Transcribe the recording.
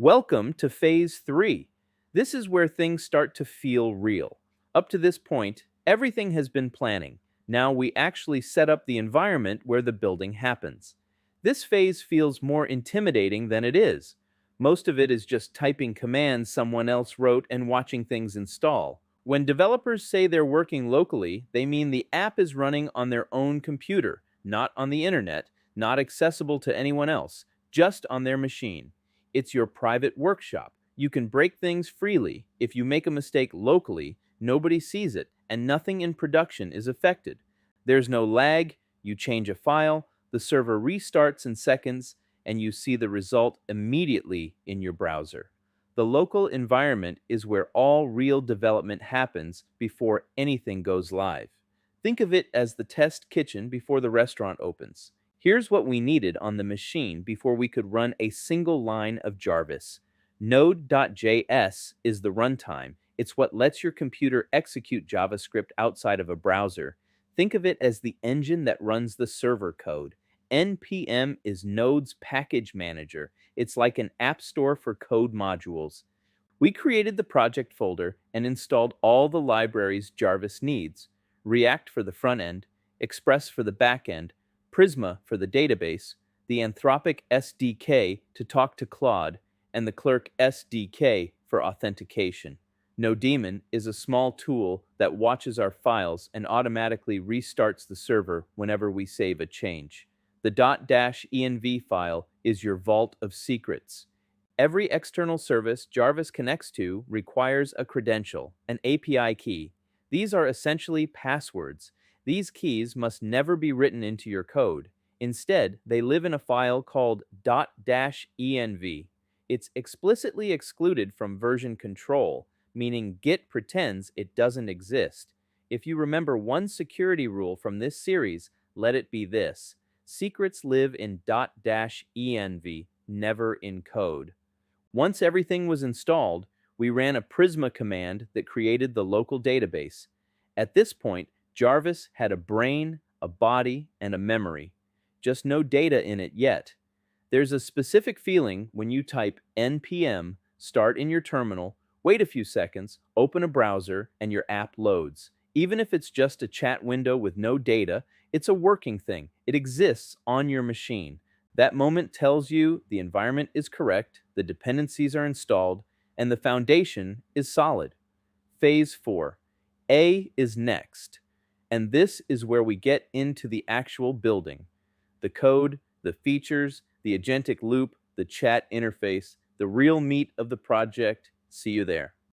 Welcome to Phase 3. This is where things start to feel real. Up to this point, everything has been planning. Now we actually set up the environment where the building happens. This phase feels more intimidating than it is. Most of it is just typing commands someone else wrote and watching things install. When developers say they're working locally, they mean the app is running on their own computer, not on the internet, not accessible to anyone else, just on their machine. It's your private workshop. You can break things freely. If you make a mistake locally, nobody sees it, and nothing in production is affected. There's no lag, you change a file, the server restarts in seconds, and you see the result immediately in your browser. The local environment is where all real development happens before anything goes live. Think of it as the test kitchen before the restaurant opens. Here's what we needed on the machine before we could run a single line of Jarvis. Node.js is the runtime. It's what lets your computer execute JavaScript outside of a browser. Think of it as the engine that runs the server code. NPM is Node's package manager. It's like an app store for code modules. We created the project folder and installed all the libraries Jarvis needs: React for the front end, Express for the back end, Prisma for the database, the Anthropic SDK to talk to Claude, and the Clerk SDK for authentication. NoDaemon is a small tool that watches our files and automatically restarts the server whenever we save a change. The .-env file is your vault of secrets. Every external service Jarvis connects to requires a credential, an API key. These are essentially passwords. These keys must never be written into your code. Instead, they live in a file called .-env. It's explicitly excluded from version control, meaning Git pretends it doesn't exist. If you remember one security rule from this series, let it be this: secrets live in .-env, never in code. Once everything was installed, we ran a Prisma command that created the local database. At this point, Jarvis had a brain, a body, and a memory. Just no data in it yet. There's a specific feeling when you type npm, start in your terminal, wait a few seconds, open a browser, and your app loads. Even if it's just a chat window with no data, it's a working thing. It exists on your machine. That moment tells you the environment is correct, the dependencies are installed, and the foundation is solid. Phase 4. A is next. And this is where we get into the actual building. The code, the features, the agentic loop, the chat interface, the real meat of the project. See you there.